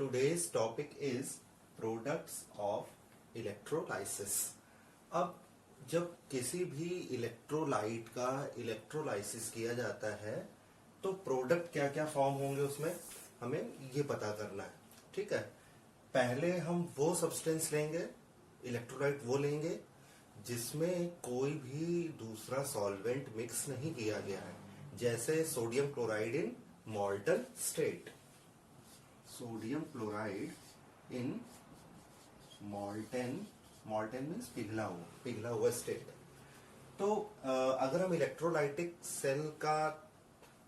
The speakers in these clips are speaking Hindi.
today's topic is products of electrolysis. अब जब किसी भी इलेक्ट्रोलाइट का इलेक्ट्रोलाइसिस किया जाता है तो प्रोडक्ट क्या क्या फॉर्म होंगे उसमें हमें ये पता करना है. ठीक है, पहले हम वो सब्सटेंस लेंगे, इलेक्ट्रोलाइट वो लेंगे जिसमें कोई भी दूसरा सॉल्वेंट मिक्स नहीं किया गया है, जैसे sodium chloride in मॉल्टन state. Sodium chloride in मॉल्टन means पिघला हुआ स्टेट. तो अगर हम इलेक्ट्रोलाइटिक सेल का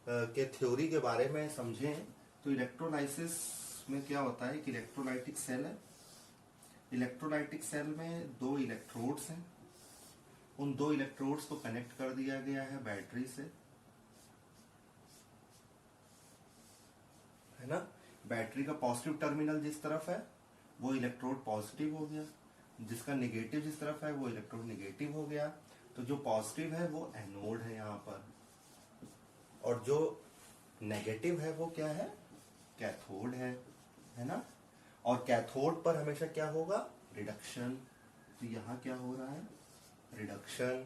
के थ्योरी के बारे में समझें तो इलेक्ट्रोलाइसिस में क्या होता है कि इलेक्ट्रोलाइटिक सेल है. इलेक्ट्रोलाइटिक सेल में दो इलेक्ट्रोड्स हैं. उन दो इलेक्ट्रोड्स को कनेक्ट कर दिया गया है बैटरी से, है ना. बैटरी का पॉजिटिव टर्मिनल जिस तरफ है वो इलेक्ट्रोड पॉजिटिव हो गया, जिसका नेगेटिव जिस तरफ है वो इलेक्ट्रोड नेगेटिव हो गया. तो जो पॉजिटिव है वो एनोड है यहाँ पर, और जो नेगेटिव है वो क्या है, कैथोड है ना. और कैथोड पर हमेशा क्या होगा, रिडक्शन. तो यहाँ क्या हो रहा है, रिडक्शन.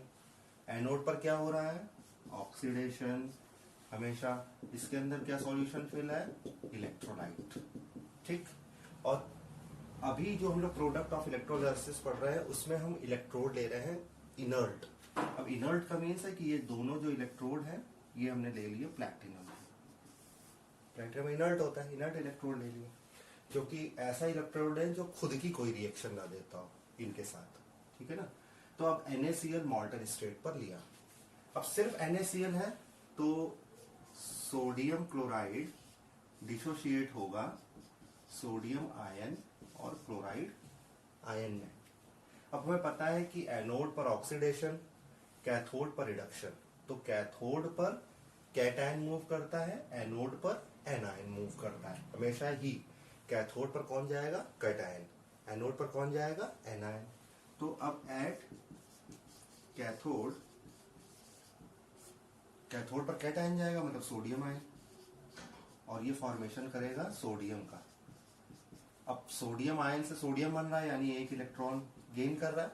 एनोड पर क्या हो रहा है, ऑक्सीडेशन. हमेशा इसके अंदर क्या सॉल्यूशन फिल है, इलेक्ट्रोलाइट. ठीक. और अभी जो हम लोग प्रोडक्ट ऑफ इलेक्ट्रोलाइसिस पढ़ रहे हैं उसमें हम इलेक्ट्रोड ले रहे हैं इनर्ट. अब इनर्ट का मीन्स है कि ये दोनों जो इलेक्ट्रोड है ये हमने ले लिए प्लैटिनम. प्लैटिनम इनर्ट होता है, इनर्ट इलेक्ट्रोड ले लिया, क्योंकि ऐसा इलेक्ट्रोड है जो खुद की कोई रिएक्शन ना देता हो इनके साथ. ठीक है ना. तो अब NaCl मॉल्टन स्टेट पर लिया. अब सिर्फ NaCl है तो सोडियम क्लोराइड डिसोशिएट होगा सोडियम आयन और क्लोराइड आयन में. अब हमें पता है कि एनोड पर ऑक्सीडेशन, कैथोड पर रिडक्शन. तो कैथोड पर कैटायन मूव करता है, एनोड पर एनायन मूव करता है. हमेशा ही कैथोड पर कौन जाएगा, कैटायन. एनोड पर कौन जाएगा, एनायन. तो अब एट कैथोड पर कैटायन जाएगा मतलब सोडियम आयन, और ये फॉर्मेशन करेगा सोडियम का. अब सोडियम आयन से सोडियम बन रहा है, यानी एक इलेक्ट्रॉन गेन कर रहा है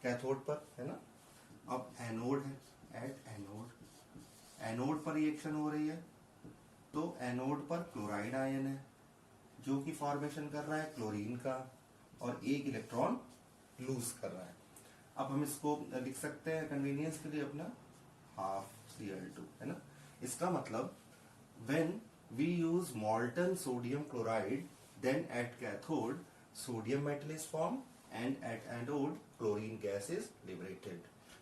कैथोड पर, है ना. अब एनोड है, एट एनोड पर रिएक्शन हो रही है, तो एनोड पर क्लोराइड आयन है जो कि फॉर्मेशन कर रहा है क्लोरीन का, और एक इलेक्ट्रॉन लूज कर रहा है. अब हम इसको लिख सकते हैं कन्वीनियंस के लिए अपना हाफ Cl2, है ना. इसका मतलब when we use molten sodium chloride, then at cathode sodium metal is formed and at anode chlorine gas is liberated.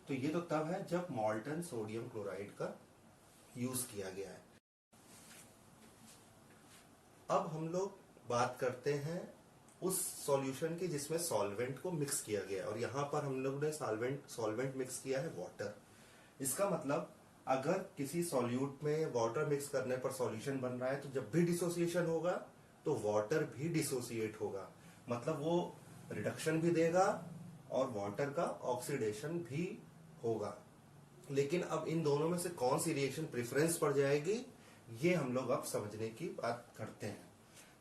तो ये तो तब है जब molten sodium chloride का यूज किया गया है. अब हम लोग बात करते हैं उस सॉल्यूशन की जिसमें सॉल्वेंट को मिक्स किया गया है, और यहां पर हम लोग ने सॉल्वेंट मिक्स किया है वाटर. इसका मतलब अगर किसी सॉल्यूट में वाटर मिक्स करने पर सॉल्यूशन बन रहा है तो जब भी डिसोसिएशन होगा तो वाटर भी डिसोसिएट होगा, मतलब वो रिडक्शन भी देगा और वाटर का ऑक्सीडेशन भी होगा. लेकिन अब इन दोनों में से कौन सी रिएक्शन प्रेफरेंस पर जाएगी ये हम लोग अब समझने की बात करते हैं.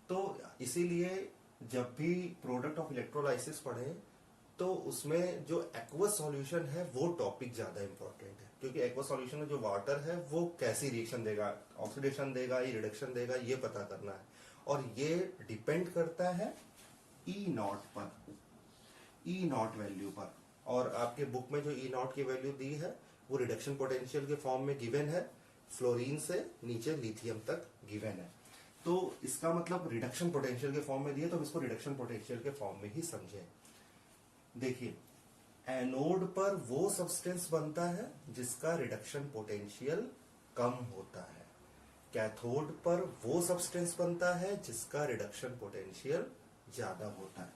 तो इसीलिए जब भी प्रोडक्ट ऑफ इलेक्ट्रोलाइसिस पढ़ें तो उसमें जो एक्वस सॉल्यूशन है वो टॉपिक ज्यादा इंपॉर्टेंट है, क्योंकि एक्वस सॉल्यूशन में जो वाटर है वो कैसी रिएक्शन देगा, ऑक्सीडेशन देगा या रिडक्शन देगा, ये पता करना है. और ये डिपेंड करता है E0 पर, E0 वैल्यू पर. और आपके बुक में जो E0 की वैल्यू दी है वो रिडक्शन पोटेंशियल के फॉर्म में गिवन है, फ्लोरीन से नीचे लिथियम तक गिवन है. तो इसका मतलब रिडक्शन पोटेंशियल के फॉर्म में दिए तो हम इसको रिडक्शन पोटेंशियल के फॉर्म में ही समझें. देखिए, एनोड पर वो सब्सटेंस बनता है जिसका रिडक्शन पोटेंशियल कम होता है, कैथोड पर वो सब्सटेंस बनता है जिसका रिडक्शन पोटेंशियल ज्यादा होता है.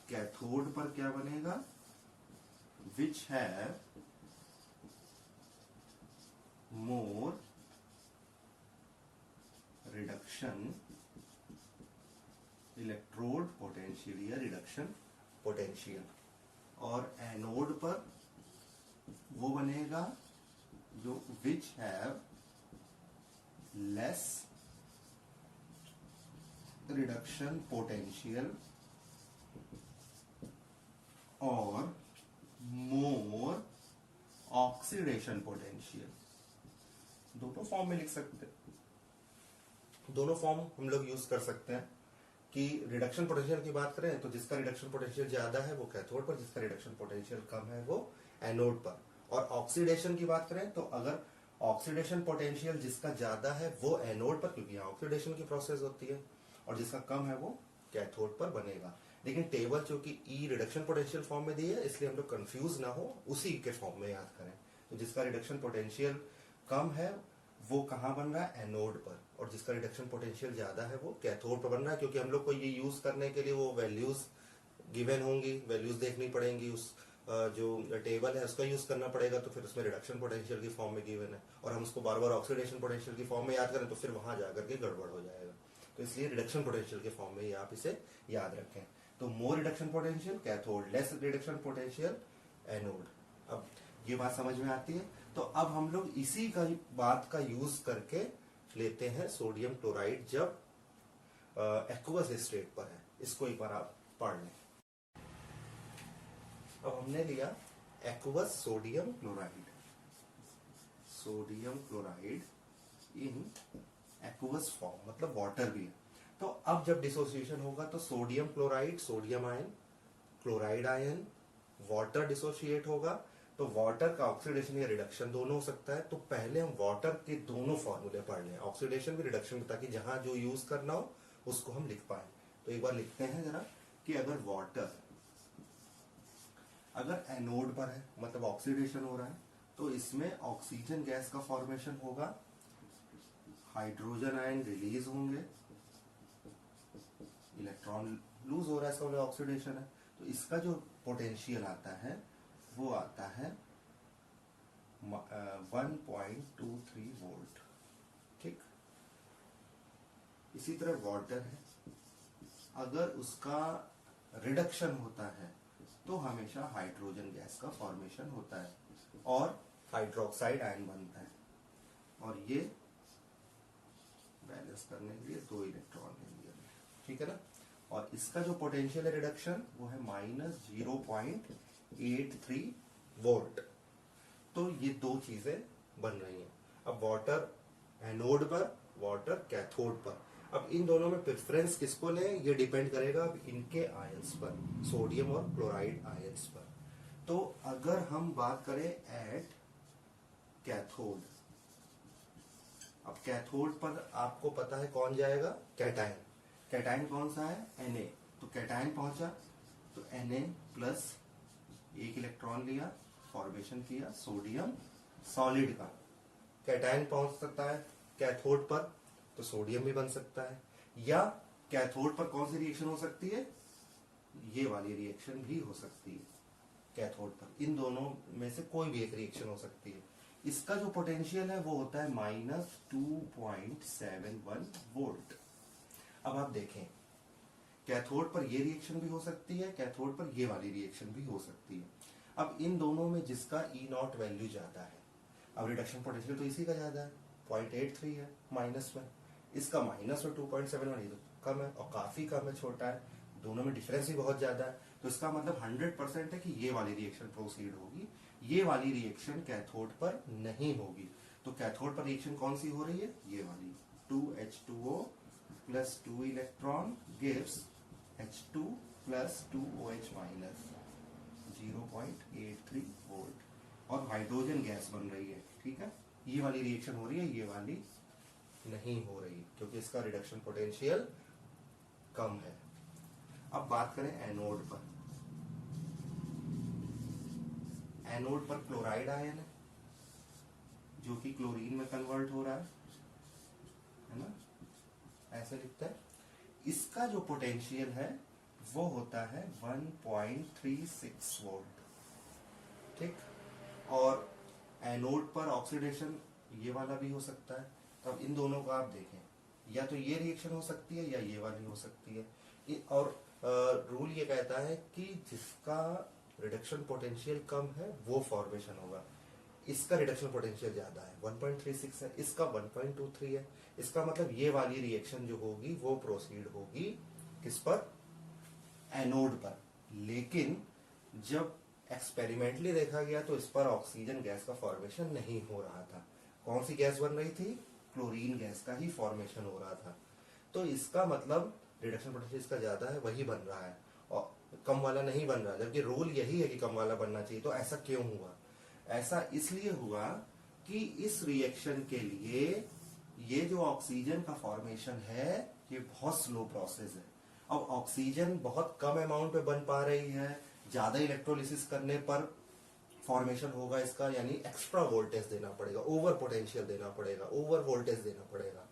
कैथोड पर क्या बनेगा, which have more reduction electrode potential या रिडक्शन पोटेंशियल. और एनोड पर वो बनेगा जो which have less reduction potential और मोर ऑक्सीडेशन पोटेंशियल। दोनों फॉर्म में लिख सकते हैं, दोनों फॉर्म हम लोग यूज कर सकते हैं कि रिडक्शन पोटेंशियल की बात करें तो जिसका रिडक्शन पोटेंशियल ज्यादा है वो कैथोड पर, जिसका रिडक्शन पोटेंशियल कम है वो एनोड पर। और ऑक्सीडेशन की बात करें तो अगर ऑक्सीडेशन पोटेंशियल जिसका ज्यादा है वो एनोड पर, क्योंकि यहाँ ऑक्सीडेशन की प्रोसेस होती है, और जिसका कम है वो कैथोड पर बनेगा। लेकिन टेबल चूंकि ई रिडक्शन पोटेंशियल फॉर्म में दी है इसलिए हम लोग कंफ्यूज ना हो, उसी के फॉर्म में याद करें। तो जिसका रिडक्शन पोटेंशियल कम है वो कहाँ बन रहा है, एनोड पर, और जिसका रिडक्शन पोटेंशियल ज्यादा है वो कैथोड पर बन रहा है। क्योंकि हम लोग को ये यूज करने के लिए वो वैल्यूज गिवन होंगी, वैल्यूज देखनी पड़ेंगी, उस जो टेबल है उसका यूज करना पड़ेगा, तो फिर उसमें रिडक्शन पोटेंशियल की फॉर्म में गिवन है, और हम उसको बार बार ऑक्सीडेशन पोटेंशियल की फॉर्म में याद करें तो फिर वहां जाकर के गड़बड़ हो जाएगा। तो इसलिए रिडक्शन पोटेंशियल के फॉर्म में ही आप इसे याद रखें। तो more reduction potential cathode, less reduction potential anode. अब ये बात समझ में आती है। तो अब हम लोग इसी का बात का यूज करके लेते हैं सोडियम क्लोराइड जब एक्वस स्टेट पर है। इसको एक बार आप पढ़ लें। अब हमने लिया aqueous sodium chloride, sodium chloride in aqueous form, मतलब वाटर भी है। तो अब जब डिसोसिएशन होगा तो sodium chloride, sodium ion, chloride ion, water dissociate होगा। तो वाटर का ऑक्सीडेशन या रिडक्शन दोनों हो सकता है। तो पहले हम वाटर के दोनों फॉर्मूले पढ़ लें, ऑक्सीडेशन भी रिडक्शन भी, ताकि जहां जो यूज करना हो उसको हम लिख पाए। तो एक बार लिखते हैं जरा कि अगर वाटर अगर एनोड पर है, मतलब ऑक्सीडेशन हो रहा है, तो इसमें ऑक्सीजन गैस का फॉर्मेशन होगा, हाइड्रोजन आयन रिलीज होंगे, इलेक्ट्रॉन लूज हो रहा है, इसका मतलब ऑक्सीडेशन है। तो इसका जो पोटेंशियल आता है वो आता है 1.23 वोल्ट। ठीक, इसी तरह वाटर है, अगर उसका रिडक्शन होता है तो हमेशा हाइड्रोजन गैस का फॉर्मेशन होता है और हाइड्रोक्साइड आयन बनता है, और ये बैलेंस करने के लिए 2 इलेक्ट्रॉन लेंगे। ठीक है ना। और इसका जो पोटेंशियल है रिडक्शन वो है -0.83 वोल्ट। तो ये दो चीजें बन रही हैं। अब वाटर एनोड पर, वाटर कैथोड पर। अब इन दोनों में प्रेफरेंस किसको लें ये डिपेंड करेगा अब इनके आयंस पर, सोडियम और क्लोराइड आयंस पर। तो अगर हम बात करें एट कैथोड, अब कैथोड पर आपको पता है कौन जाएगा, कैटायन। कैटायन कौन सा है, Na। तो कैटायन पहुंचा तो Na प्लस 1 इलेक्ट्रॉन लिया, फॉर्मेशन किया सोडियम सॉलिड का। कैटायन पहुंच सकता है कैथोड पर तो सोडियम भी बन सकता है, या कैथोड पर कौन सी रिएक्शन हो सकती है, ये वाली रिएक्शन भी हो सकती है कैथोड पर। इन दोनों में से कोई भी एक रिएक्शन हो सकती है। इसका जो पोटेंशियल है वो होता है -2.71 वोल्ट। अब आप देखें कैथोड पर ये रिएक्शन भी हो सकती है, कैथोड पर ये वाली रिएक्शन भी हो सकती है। अब इन दोनों में जिसका E0 वैल्यू ज्यादा है, अब रिडक्शन पोटेंशियल तो इसी का ज्यादा है, 0.83 है माइनस में, इसका माइनस में 2.71, ये तो कम है और काफी कम है, छोटा है, दोनों में डिफरेंस भी बहुत ज्यादा है। तो इसका मतलब 100% है कि ये वाली रिएक्शन प्रोसीड होगी, ये वाली रिएक्शन कैथोड पर नहीं होगी। तो कैथोड पर रिएक्शन कौन सी हो रही है, ये वाली, 2H2O plus 2 electron gives H2 plus 2OH minus 0.83 volt, और हाइड्रोजन गैस बन रही है। ठीक है, ये वाली रिएक्शन हो रही है, ये वाली नहीं हो रही क्योंकि इसका रिडक्शन पोटेंशियल कम है। अब बात करें एनोड पर। एनोड पर क्लोराइड आयन है जो कि क्लोरीन में कन्वर्ट हो रहा है ना, ऐसे लिखता है। इसका जो पोटेंशियल है वो होता है 1.36 वोल्ट। ठीक, और एनोड पर ऑक्सीडेशन ये वाला भी हो सकता है। तो अब इन दोनों को आप देखें, या तो ये रिएक्शन हो सकती है या ये वाली हो सकती है। और रूल ये कहता है कि जिसका रिडक्शन पोटेंशियल कम है वो फॉर्मेशन होगा। इसका रिडक्शन पोटेंशियल ज्यादा है, 1.36 है, इसका 1.23 है। इसका मतलब ये वाली रिएक्शन जो होगी वो प्रोसीड होगी किस पर, एनोड पर। लेकिन जब एक्सपेरिमेंटली देखा गया तो इस पर ऑक्सीजन गैस का फॉर्मेशन नहीं हो रहा था। कौन सी गैस बन रही थी, क्लोरीन गैस का ही फॉर्मेशन हो रहा था। तो इसका मतलब रिडक्शन पोटेंशियल इसका ज्यादा है, वही बन रहा है, और कम वाला नहीं बन रहा, जबकि रूल यही है कि कम वाला बनना चाहिए। तो ऐसा क्यों हुआ, ऐसा इसलिए हुआ कि इस रिएक्शन के लिए ये जो ऑक्सीजन का फॉर्मेशन है ये बहुत स्लो प्रोसेस है। अब ऑक्सीजन बहुत कम अमाउंट पे बन पा रही है, ज्यादा इलेक्ट्रोलिसिस करने पर फॉर्मेशन होगा इसका, यानी एक्स्ट्रा वोल्टेज देना पड़ेगा, ओवर पोटेंशियल देना पड़ेगा, ओवर वोल्टेज देना पड़ेगा।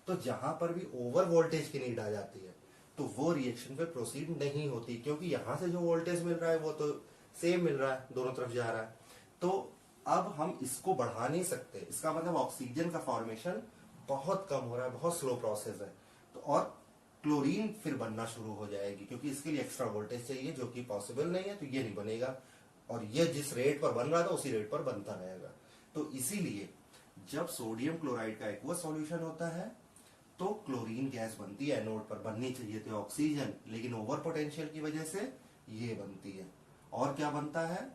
तो जहां पर भी ओवर वोल्टेज की नीड आ जाती है तो वो रिएक्शन पे प्रोसीड नहीं होती, क्योंकि यहां से जो वोल्टेज मिल रहा है वो तो सेम मिल रहा है, दोनों तरफ जा रहा है। तो अब हम इसको बढ़ा नहीं सकते, इसका मतलब ऑक्सीजन का फॉर्मेशन बहुत कम हो रहा है, बहुत स्लो प्रोसेस है। तो और क्लोरीन फिर बनना शुरू हो जाएगी, क्योंकि इसके लिए एक्स्ट्रा वोल्टेज चाहिए जो कि पॉसिबल नहीं है, तो ये नहीं बनेगा। और ये जिस रेट पर बन रहा था उसी रेट पर बनता रहेगा। तो इसीलिए जब सोडियम क्लोराइड का एक्वस सॉल्यूशन होता है तो क्लोरीन गैस बनती है, एनोड पर बननी चाहिए थी ऑक्सीजन, लेकिन ओवर पोटेंशियल की वजह से ये बनती है। और क्या बनता है,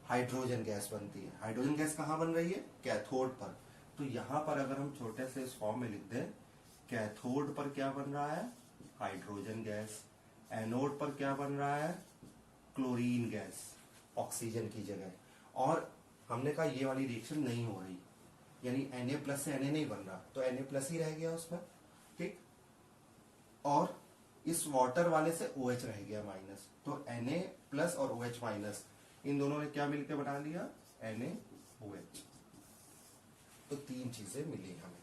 हाइड्रोजन गैस बनती है। हाइड्रोजन गैस कहां बन रही है, कैथोड पर। तो यहां पर अगर हम छोटे से इस फॉर्म में लिख दें, कैथोड पर क्या बन रहा है, हाइड्रोजन गैस, एनोड पर क्या बन रहा है, क्लोरीन गैस ऑक्सीजन की जगह। और हमने कहा ये वाली रिएक्शन नहीं हो रही, यानी Na+ से Na नहीं बन रहा, तो Na+ ही रह गया उसमें, ठीक। और इस वाटर वाले से OH रह गया माइनस, तो Na+ और OH- इन दोनों ने क्या मिलकर बना लिया, NaOH। तो तीन चीजें मिली हमें,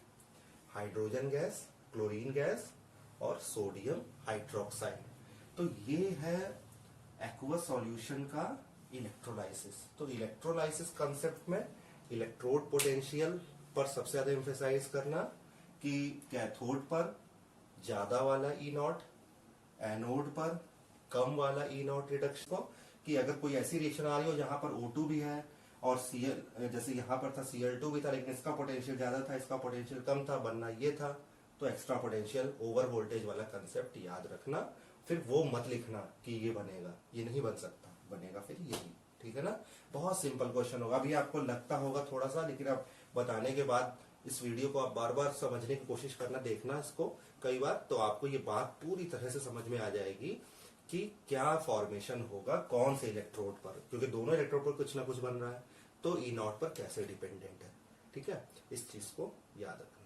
हाइड्रोजन गैस, क्लोरीन गैस और सोडियम हाइड्रोक्साइड। तो ये है एक्वस सॉल्यूशन का इलेक्ट्रोलाइसिस। तो इलेक्ट्रोलाइसिस कंसेप्ट में इलेक्ट्रोड पोटेंशियल पर सबसे ज्यादा एम्फेसाइज करना कि कैथोड पर ज्यादा वाला E0, एनोड पर कम वाला E0 रिडक्शन को, कि अगर कोई ऐसी रिएक्शन आ रही हो जहां पर O2 भी है और Cl, जैसे यहां पर था Cl2 भी था, लेकिन इसका पोटेंशियल ज्यादा था, इसका पोटेंशियल कम था, बनना ये था, तो एक्स्ट्रा पोटेंशियल ओवर वोल्टेज वाला कंसेप्ट याद रखना। फिर वो मत लिखना कि ये बनेगा, ये नहीं बन सकता, बनेगा फिर यही, ठीक है ना। बहुत सिंपल क्वेश्चन होगा, अभी आपको लगता होगा थोड़ा सा, लेकिन अब बताने के बाद इस वीडियो को आप बार बार समझने की कोशिश करना, देखना इसको कई बार, तो आपको ये बात पूरी तरह से समझ में आ जाएगी कि क्या फॉर्मेशन होगा कौन से इलेक्ट्रोड पर, क्योंकि दोनों इलेक्ट्रोड पर कुछ ना कुछ बन रहा है, तो E0 पर कैसे डिपेंडेंट है, ठीक है। इस चीज को याद रखना।